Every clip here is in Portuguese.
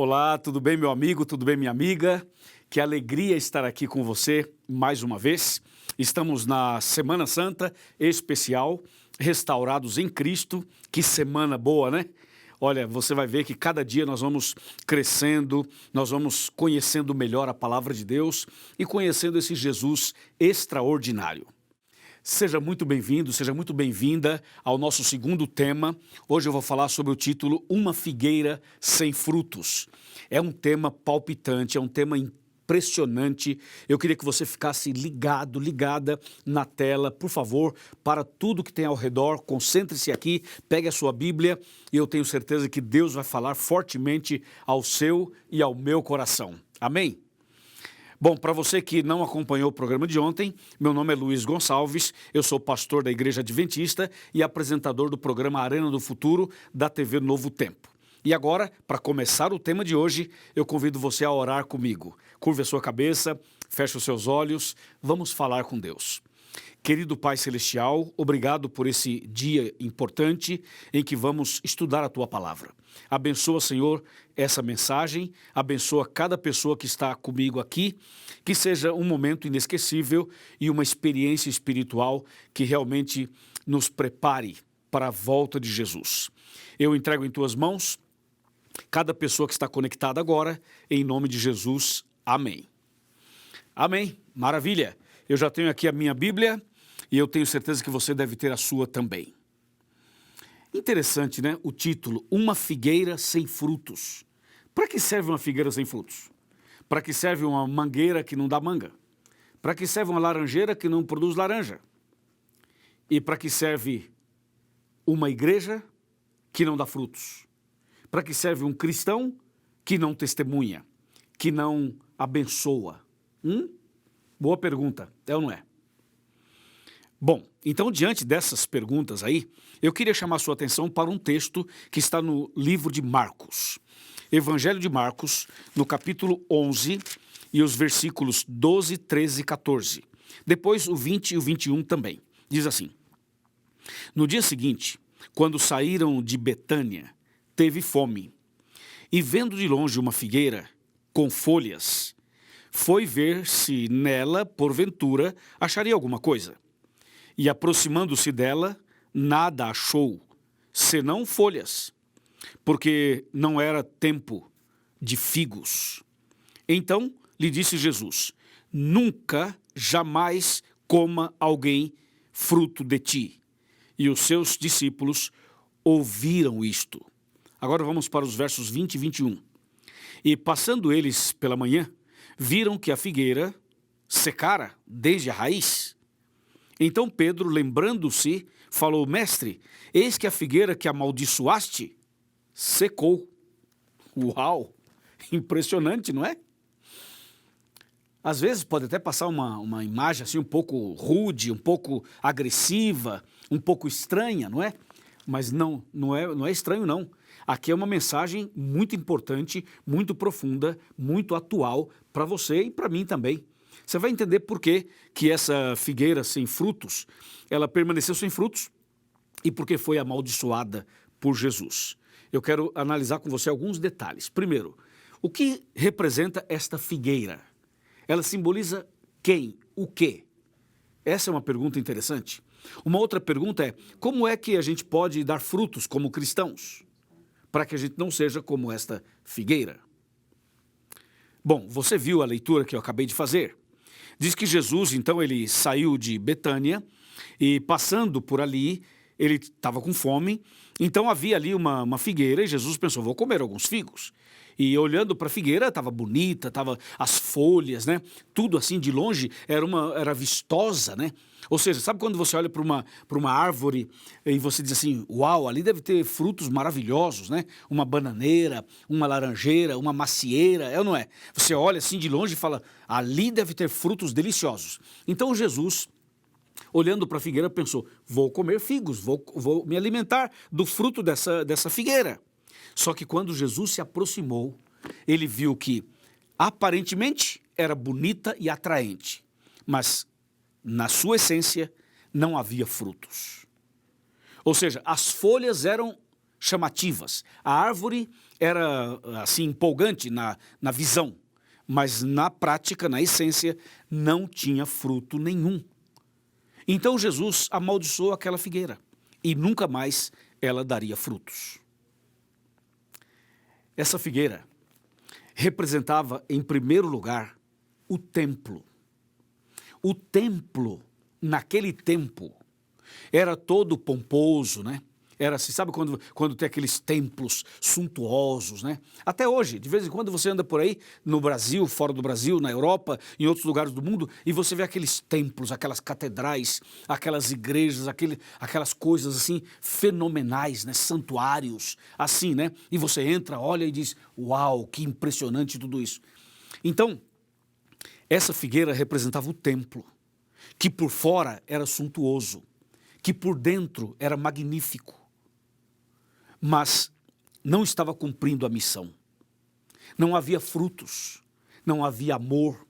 Olá, tudo bem, meu amigo? Tudo bem, minha amiga? Que alegria estar aqui com você mais uma vez. Estamos na Semana Santa especial, restaurados em Cristo. Que semana boa, né? Olha, você vai ver que cada dia nós vamos crescendo, nós vamos conhecendo melhor a palavra de Deus e conhecendo esse Jesus extraordinário. Seja muito bem-vindo, seja muito bem-vinda ao nosso segundo tema. Hoje eu vou falar sobre o título Uma Figueira Sem Frutos. É um tema palpitante, é um tema impressionante. Eu queria que você ficasse ligado, ligada na tela, por favor, para tudo que tem ao redor. Concentre-se aqui, pegue a sua Bíblia e eu tenho certeza que Deus vai falar fortemente ao seu e ao meu coração. Amém? Bom, para você que não acompanhou o programa de ontem, meu nome é Luiz Gonçalves, eu sou pastor da Igreja Adventista e apresentador do programa Arena do Futuro da TV Novo Tempo. E agora, para começar o tema de hoje, eu convido você a orar comigo. Curve a sua cabeça, feche os seus olhos, vamos falar com Deus. Querido Pai Celestial, obrigado por esse dia importante em que vamos estudar a Tua Palavra. Abençoa, Senhor, essa mensagem, abençoa cada pessoa que está comigo aqui, que seja um momento inesquecível e uma experiência espiritual que realmente nos prepare para a volta de Jesus. Eu entrego em Tuas mãos cada pessoa que está conectada agora, em nome de Jesus. Amém. Amém. Maravilha. Eu já tenho aqui a minha Bíblia e eu tenho certeza que você deve ter a sua também. Interessante, né? O título, Uma Figueira Sem Frutos. Para que serve uma figueira sem frutos? Para que serve uma mangueira que não dá manga? Para que serve uma laranjeira que não produz laranja? E para que serve uma igreja que não dá frutos? Para que serve um cristão que não testemunha, que não abençoa? Boa pergunta, é ou não é? Bom, então diante dessas perguntas aí, eu queria chamar a sua atenção para um texto que está no livro de Marcos. Evangelho de Marcos, no capítulo 11 e os versículos 12, 13 e 14. Depois o 20 e o 21 também. Diz assim: No dia seguinte, quando saíram de Betânia, teve fome, e vendo de longe uma figueira com folhas, foi ver se nela, porventura, acharia alguma coisa. E aproximando-se dela, nada achou, senão folhas, porque não era tempo de figos. Então lhe disse Jesus: Nunca, jamais coma alguém fruto de ti. E os seus discípulos ouviram isto. Agora vamos para os versos 20 e 21. E passando eles pela manhã, viram que a figueira secara desde a raiz. Então Pedro, lembrando-se, falou: Mestre, eis que a figueira que amaldiçoaste secou. Uau! Impressionante, não é? Às vezes pode até passar uma imagem assim um pouco rude, um pouco agressiva, um pouco estranha, não é? Mas não é estranho, não. Aqui é uma mensagem muito importante, muito profunda, muito atual para você e para mim também. Você vai entender por que essa figueira sem frutos, ela permaneceu sem frutos e porque foi amaldiçoada por Jesus. Eu quero analisar com você alguns detalhes. Primeiro, o que representa esta figueira? Ela simboliza quem? O quê? Essa é uma pergunta interessante. Uma outra pergunta é: como é que a gente pode dar frutos como cristãos, para que a gente não seja como esta figueira? Bom, você viu a leitura que eu acabei de fazer. Diz que Jesus, então, ele saiu de Betânia e passando por ali, ele estava com fome, então havia ali uma figueira e Jesus pensou: vou comer alguns figos. E olhando para a figueira, estava bonita, estava as folhas, né? Tudo assim de longe era vistosa, né? Ou seja, sabe quando você olha para uma árvore e você diz assim: uau, ali deve ter frutos maravilhosos, né? Uma bananeira, uma laranjeira, uma macieira, é ou não é? Você olha assim de longe e fala: ali deve ter frutos deliciosos. Então Jesus, olhando para a figueira, pensou: vou comer figos, vou me alimentar do fruto dessa figueira. Só que quando Jesus se aproximou, ele viu que aparentemente era bonita e atraente, mas na sua essência não havia frutos. Ou seja, as folhas eram chamativas, a árvore era assim empolgante na visão, mas na prática, na essência, não tinha fruto nenhum. Então Jesus amaldiçoou aquela figueira e nunca mais ela daria frutos. Essa figueira representava, em primeiro lugar, o templo. O templo, naquele tempo, era todo pomposo, né? Era assim, sabe quando tem aqueles templos suntuosos, né? Até hoje, de vez em quando você anda por aí, no Brasil, fora do Brasil, na Europa, em outros lugares do mundo, e você vê aqueles templos, aquelas catedrais, aquelas igrejas, aquelas coisas assim fenomenais, né? Santuários, assim, né? E você entra, olha e diz, uau, que impressionante tudo isso. Então, essa figueira representava o templo, que por fora era suntuoso, que por dentro era magnífico, mas não estava cumprindo a missão. Não havia frutos, não havia amor,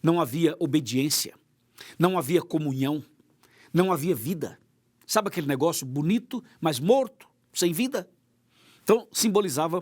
não havia obediência, não havia comunhão, não havia vida. Sabe aquele negócio bonito, mas morto, sem vida? Então, simbolizava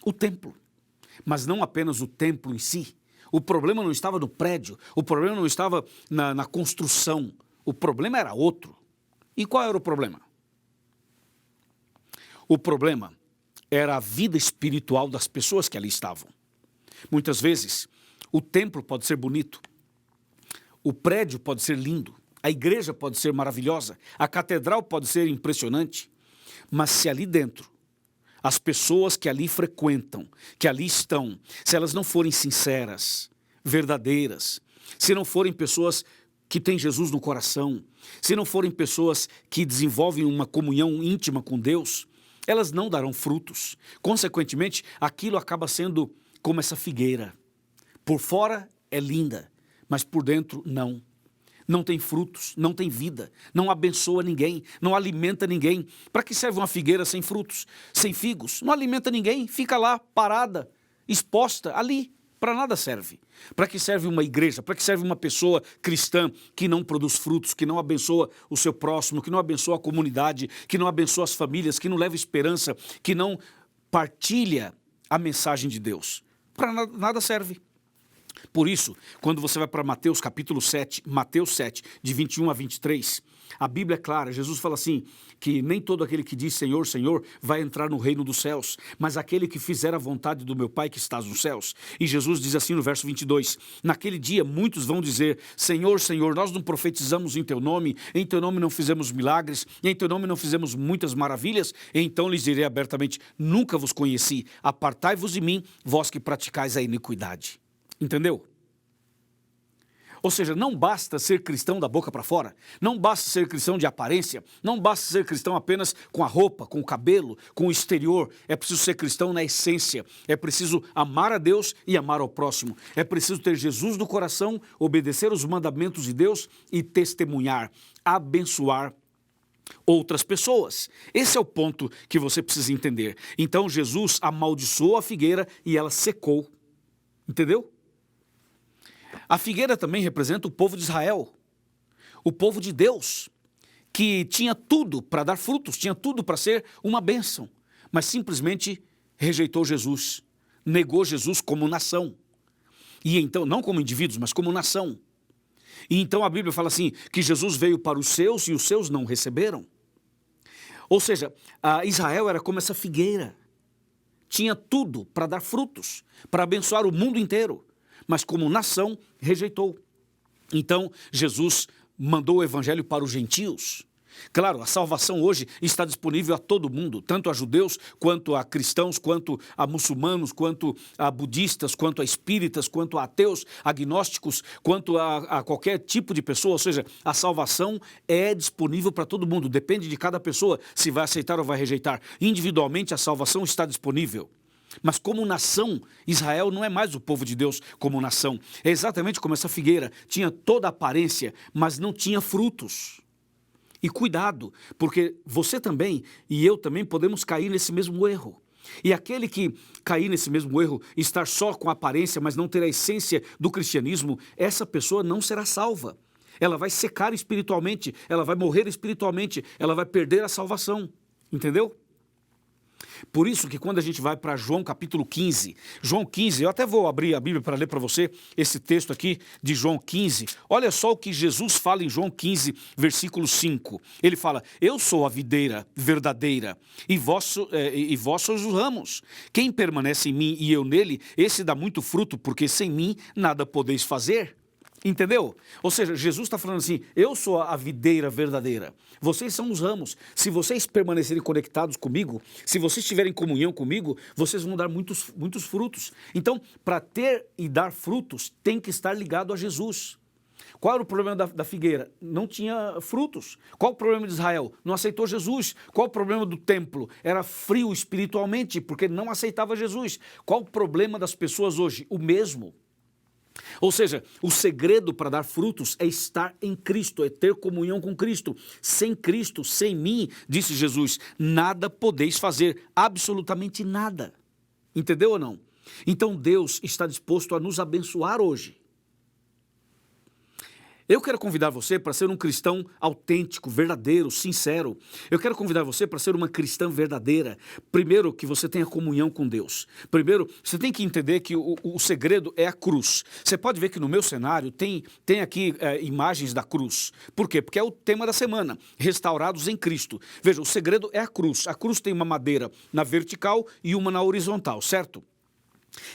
o templo, mas não apenas o templo em si. O problema não estava no prédio, o problema não estava na construção, o problema era outro. E qual era o problema? O problema era a vida espiritual das pessoas que ali estavam. Muitas vezes, o templo pode ser bonito, o prédio pode ser lindo, a igreja pode ser maravilhosa, a catedral pode ser impressionante, mas se ali dentro, as pessoas que ali frequentam, que ali estão, se elas não forem sinceras, verdadeiras, se não forem pessoas que têm Jesus no coração, se não forem pessoas que desenvolvem uma comunhão íntima com Deus, elas não darão frutos. Consequentemente, aquilo acaba sendo como essa figueira. Por fora é linda, mas por dentro não. Não tem frutos, não tem vida, não abençoa ninguém, não alimenta ninguém. Para que serve uma figueira sem frutos, sem figos? Não alimenta ninguém, fica lá parada, exposta ali. Para nada serve. Para que serve uma igreja? Para que serve uma pessoa cristã que não produz frutos, que não abençoa o seu próximo, que não abençoa a comunidade, que não abençoa as famílias, que não leva esperança, que não partilha a mensagem de Deus? Para nada serve. Por isso, quando você vai para Mateus capítulo 7, Mateus 7, de 21 a 23, a Bíblia é clara, Jesus fala assim, que nem todo aquele que diz Senhor, Senhor, vai entrar no reino dos céus, mas aquele que fizer a vontade do meu Pai que está nos céus. E Jesus diz assim no verso 22, naquele dia muitos vão dizer, Senhor, Senhor, nós não profetizamos em teu nome não fizemos milagres, em teu nome não fizemos muitas maravilhas, então lhes direi abertamente, nunca vos conheci, apartai-vos de mim, vós que praticais a iniquidade. Entendeu? Ou seja, não basta ser cristão da boca para fora, não basta ser cristão de aparência, não basta ser cristão apenas com a roupa, com o cabelo, com o exterior. É preciso ser cristão na essência, é preciso amar a Deus e amar ao próximo. É preciso ter Jesus no coração, obedecer os mandamentos de Deus e testemunhar, abençoar outras pessoas. Esse é o ponto que você precisa entender. Então Jesus amaldiçoou a figueira e ela secou. Entendeu? A figueira também representa o povo de Israel, o povo de Deus, que tinha tudo para dar frutos, tinha tudo para ser uma bênção, mas simplesmente rejeitou Jesus, negou Jesus como nação. E então, não como indivíduos, mas como nação. E então a Bíblia fala assim, que Jesus veio para os seus e os seus não receberam. Ou seja, Israel era como essa figueira, tinha tudo para dar frutos, para abençoar o mundo inteiro. Mas como nação, rejeitou. Então, Jesus mandou o evangelho para os gentios. Claro, a salvação hoje está disponível a todo mundo, tanto a judeus, quanto a cristãos, quanto a muçulmanos, quanto a budistas, quanto a espíritas, quanto a ateus, agnósticos, quanto a qualquer tipo de pessoa. Ou seja, a salvação é disponível para todo mundo, depende de cada pessoa se vai aceitar ou vai rejeitar. Individualmente, a salvação está disponível. Mas como nação, Israel não é mais o povo de Deus como nação. É exatamente como essa figueira, tinha toda a aparência, mas não tinha frutos. E cuidado, porque você também e eu também podemos cair nesse mesmo erro. E aquele que cair nesse mesmo erro, estar só com a aparência, mas não ter a essência do cristianismo, essa pessoa não será salva. Ela vai secar espiritualmente, ela vai morrer espiritualmente, ela vai perder a salvação. Entendeu? Por isso que quando a gente vai para João capítulo 15, João 15, eu até vou abrir a Bíblia para ler para você esse texto aqui de João 15. Olha só o que Jesus fala em João 15, versículo 5. Ele fala, eu sou a videira verdadeira e vós sois os ramos. Quem permanece em mim e eu nele, esse dá muito fruto, porque sem mim nada podeis fazer. Entendeu? Ou seja, Jesus está falando assim, eu sou a videira verdadeira, vocês são os ramos. Se vocês permanecerem conectados comigo, se vocês estiverem em comunhão comigo, vocês vão dar muitos frutos. Então, para ter e dar frutos, tem que estar ligado a Jesus. Qual era o problema da figueira? Não tinha frutos. Qual o problema de Israel? Não aceitou Jesus. Qual o problema do templo? Era frio espiritualmente, porque não aceitava Jesus. Qual o problema das pessoas hoje? O mesmo. Ou seja, o segredo para dar frutos é estar em Cristo, é ter comunhão com Cristo. Sem Cristo, sem mim, disse Jesus, nada podeis fazer, absolutamente nada. Entendeu ou não? Então Deus está disposto a nos abençoar hoje. Eu quero convidar você para ser um cristão autêntico, verdadeiro, sincero. Eu quero convidar você para ser uma cristã verdadeira. Primeiro, que você tenha comunhão com Deus. Primeiro, você tem que entender que o segredo é a cruz. Você pode ver que no meu cenário tem aqui imagens da cruz. Por quê? Porque é o tema da semana, restaurados em Cristo. Veja, o segredo é a cruz. A cruz tem uma madeira na vertical e uma na horizontal, certo?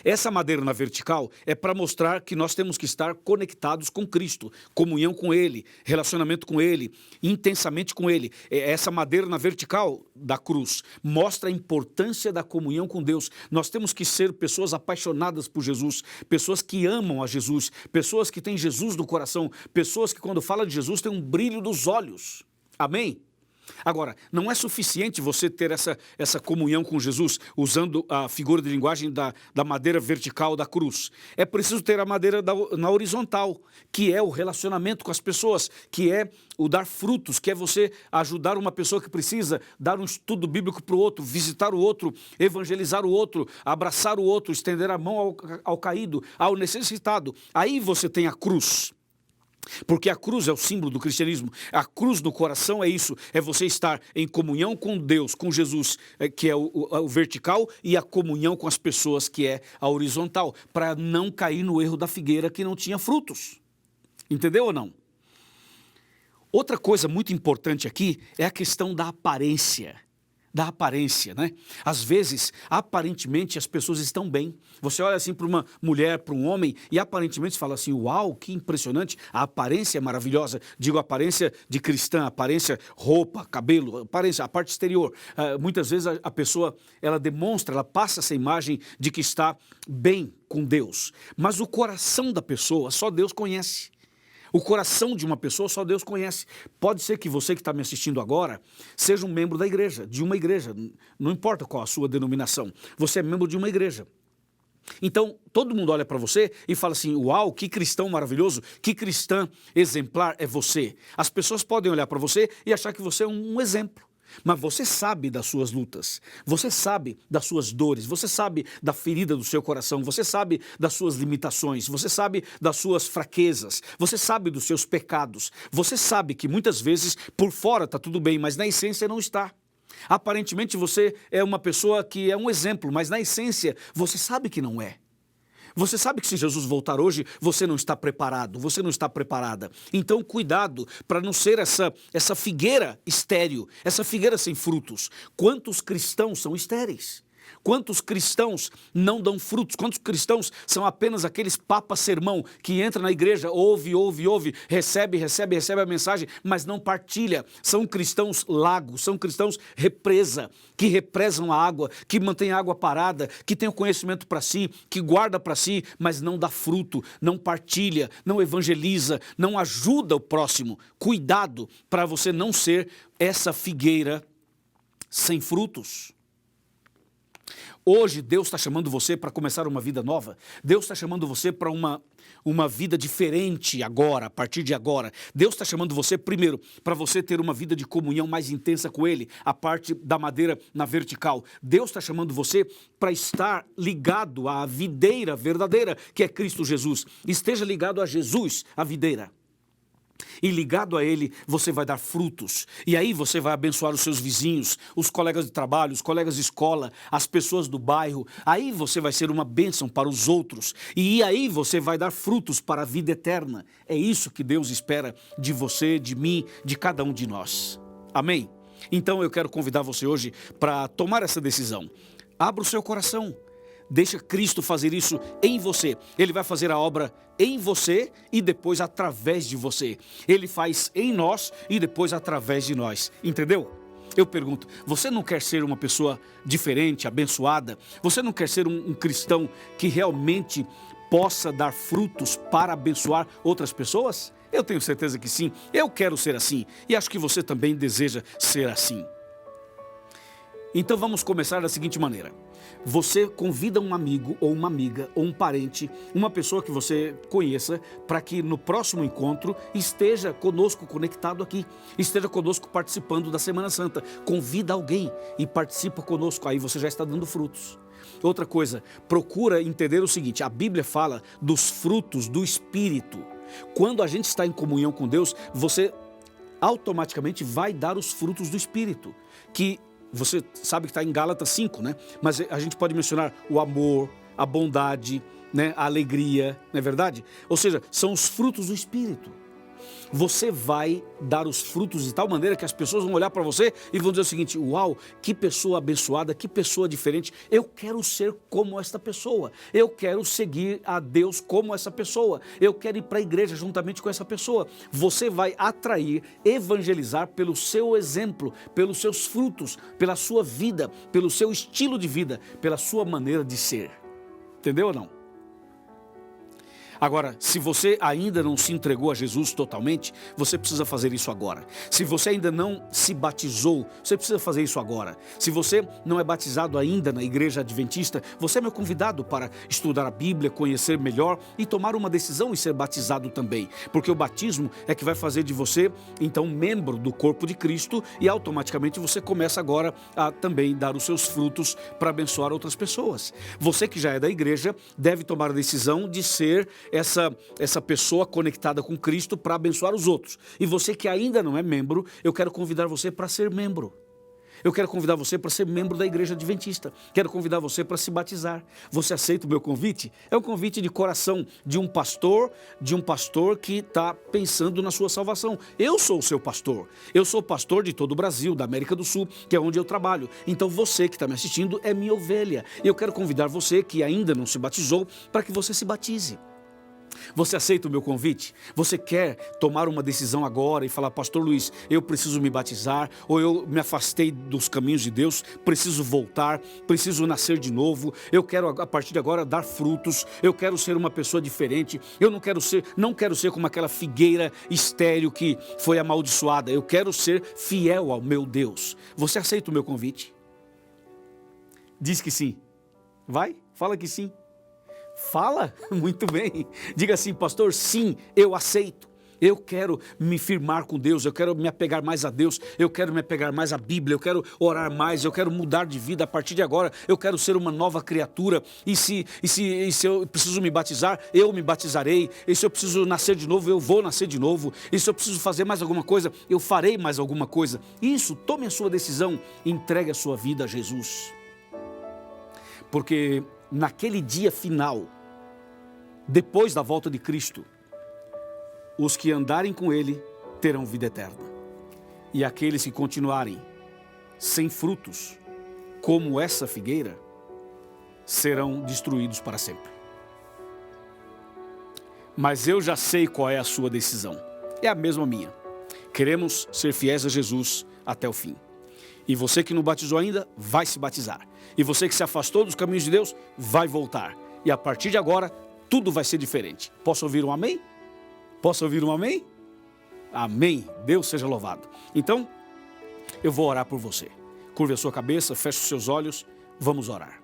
Essa madeira na vertical é para mostrar que nós temos que estar conectados com Cristo, comunhão com Ele, relacionamento com Ele, intensamente com Ele. Essa madeira na vertical da cruz mostra a importância da comunhão com Deus. Nós temos que ser pessoas apaixonadas por Jesus, pessoas que amam a Jesus, pessoas que têm Jesus no coração, pessoas que quando falam de Jesus têm um brilho dos olhos. Amém? Agora, não é suficiente você ter essa comunhão com Jesus usando a figura de linguagem da madeira vertical da cruz. É preciso ter a madeira na horizontal, que é o relacionamento com as pessoas, que é o dar frutos, que é você ajudar uma pessoa que precisa, dar um estudo bíblico para o outro, visitar o outro, evangelizar o outro, abraçar o outro, estender a mão ao caído, ao necessitado. Aí você tem a cruz. Porque a cruz é o símbolo do cristianismo. A cruz no coração é isso, é você estar em comunhão com Deus, com Jesus, que é o vertical, e a comunhão com as pessoas, que é a horizontal, para não cair no erro da figueira que não tinha frutos. Entendeu ou não? Outra coisa muito importante aqui é a questão da aparência. Da aparência, né? Às vezes, aparentemente, as pessoas estão bem. Você olha assim para uma mulher, para um homem, e aparentemente fala assim, uau, que impressionante, a aparência é maravilhosa. Digo, aparência de cristã, aparência, roupa, cabelo, aparência, a parte exterior. Muitas vezes a pessoa, ela demonstra, ela passa essa imagem de que está bem com Deus. Mas o coração da pessoa, só Deus conhece. O coração de uma pessoa só Deus conhece. Pode ser que você que está me assistindo agora seja um membro da igreja, de uma igreja. Não importa qual a sua denominação. Você é membro de uma igreja. Então, todo mundo olha para você e fala assim, uau, que cristão maravilhoso, que cristã exemplar é você. As pessoas podem olhar para você e achar que você é um exemplo. Mas você sabe das suas lutas, você sabe das suas dores, você sabe da ferida do seu coração, você sabe das suas limitações, você sabe das suas fraquezas, você sabe dos seus pecados, você sabe que muitas vezes por fora está tudo bem, mas na essência não está. Aparentemente você é uma pessoa que é um exemplo, mas na essência você sabe que não é. Você sabe que se Jesus voltar hoje, você não está preparado, você não está preparada. Então, cuidado para não ser essa figueira estéril, essa figueira sem frutos. Quantos cristãos são estéreis? Quantos cristãos não dão frutos? Quantos cristãos são apenas aqueles papa-sermão que entra na igreja, ouve, recebe a mensagem, mas não partilha? São cristãos lagos, são cristãos represa, que represam a água, que mantém a água parada, que tem o conhecimento para si, que guarda para si, mas não dá fruto, não partilha, não evangeliza, não ajuda o próximo. Cuidado para você não ser essa figueira sem frutos. Hoje Deus está chamando você para começar uma vida nova. Deus está chamando você para uma vida diferente agora, a partir de agora. Deus está chamando você primeiro para você ter uma vida de comunhão mais intensa com Ele, a parte da madeira na vertical. Deus está chamando você para estar ligado à videira verdadeira, que é Cristo Jesus. Esteja ligado a Jesus, a videira. E ligado a ele, você vai dar frutos. E aí você vai abençoar os seus vizinhos, os colegas de trabalho, os colegas de escola, as pessoas do bairro. Aí você vai ser uma bênção para os outros. E aí você vai dar frutos para a vida eterna. É isso que Deus espera de você, de mim, de cada um de nós. Amém? Então eu quero convidar você hoje para tomar essa decisão. Abra o seu coração. Deixa Cristo fazer isso em você. Ele vai fazer a obra em você e depois através de você. Ele faz em nós e depois através de nós. Entendeu? Eu pergunto, você não quer ser uma pessoa diferente, abençoada? Você não quer ser um cristão que realmente possa dar frutos para abençoar outras pessoas? Eu tenho certeza que sim. Eu quero ser assim. E acho que você também deseja ser assim. Então vamos começar da seguinte maneira. Você convida um amigo ou uma amiga ou um parente, uma pessoa que você conheça, para que no próximo encontro esteja conosco conectado aqui, esteja conosco participando da Semana Santa. Convida alguém e participa conosco, aí você já está dando frutos. Outra coisa, procura entender o seguinte, a Bíblia fala dos frutos do Espírito. Quando a gente está em comunhão com Deus, você automaticamente vai dar os frutos do Espírito, que você sabe que está em Gálatas 5, né? Mas a gente pode mencionar o amor, a bondade, né? A alegria, não é verdade? Ou seja, são os frutos do Espírito. Você vai dar os frutos de tal maneira que as pessoas vão olhar para você e vão dizer o seguinte, uau, que pessoa abençoada, que pessoa diferente, eu quero ser como esta pessoa, eu quero seguir a Deus como essa pessoa, eu quero ir para a igreja juntamente com essa pessoa. Você vai atrair, evangelizar pelo seu exemplo, pelos seus frutos, pela sua vida, pelo seu estilo de vida, pela sua maneira de ser. Entendeu ou não? Agora, se você ainda não se entregou a Jesus totalmente, você precisa fazer isso agora. Se você ainda não se batizou, você precisa fazer isso agora. Se você não é batizado ainda na igreja adventista, você é meu convidado para estudar a Bíblia, conhecer melhor e tomar uma decisão e ser batizado também. Porque o batismo é que vai fazer de você, então, membro do corpo de Cristo e automaticamente você começa agora a também dar os seus frutos para abençoar outras pessoas. Você que já é da igreja deve tomar a decisão de ser essa pessoa conectada com Cristo para abençoar os outros. E você que ainda não é membro, eu quero convidar você para ser membro. Eu quero convidar você para ser membro da igreja adventista. Quero convidar você para se batizar. Você aceita o meu convite? É um convite de coração de um pastor que está pensando na sua salvação. Eu sou o seu pastor. Eu sou pastor de todo o Brasil, da América do Sul, que é onde eu trabalho. Então você que está me assistindo é minha ovelha. Eu quero convidar você que ainda não se batizou para que você se batize. Você aceita o meu convite? Você quer tomar uma decisão agora e falar, Pastor Luiz, eu preciso me batizar, ou eu me afastei dos caminhos de Deus, preciso voltar, preciso nascer de novo, eu quero a partir de agora dar frutos, eu quero ser uma pessoa diferente, eu não quero ser como aquela figueira estéril que foi amaldiçoada, eu quero ser fiel ao meu Deus. Você aceita o meu convite? Diz que sim. Vai? Fala que sim. Fala? Muito bem. Diga assim, pastor, sim, eu aceito. Eu quero me firmar com Deus, eu quero me apegar mais a Deus, eu quero me apegar mais à Bíblia, eu quero orar mais, eu quero mudar de vida a partir de agora, eu quero ser uma nova criatura. E se eu preciso me batizar, eu me batizarei. E se eu preciso nascer de novo, eu vou nascer de novo. E se eu preciso fazer mais alguma coisa, eu farei mais alguma coisa. Isso, tome a sua decisão, entregue a sua vida a Jesus. Porque naquele dia final, depois da volta de Cristo, os que andarem com Ele terão vida eterna. E aqueles que continuarem sem frutos, como essa figueira, serão destruídos para sempre. Mas eu já sei qual é a sua decisão. É a mesma minha. Queremos ser fiéis a Jesus até o fim. E você que não batizou ainda, vai se batizar. E você que se afastou dos caminhos de Deus, vai voltar. E a partir de agora, tudo vai ser diferente. Posso ouvir um amém? Posso ouvir um amém? Amém. Deus seja louvado. Então, eu vou orar por você. Curve a sua cabeça, feche os seus olhos, vamos orar.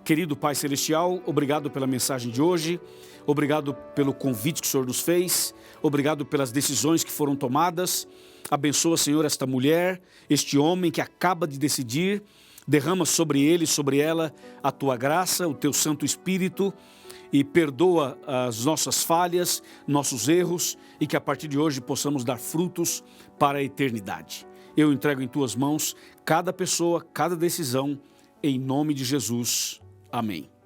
Querido Pai Celestial, obrigado pela mensagem de hoje, obrigado pelo convite que o Senhor nos fez, obrigado pelas decisões que foram tomadas. Abençoa, Senhor, esta mulher, este homem que acaba de decidir, derrama sobre ele, sobre ela, a Tua graça, o Teu Santo Espírito, e perdoa as nossas falhas, nossos erros e que a partir de hoje possamos dar frutos para a eternidade. Eu entrego em tuas mãos cada pessoa, cada decisão, em nome de Jesus. Amém.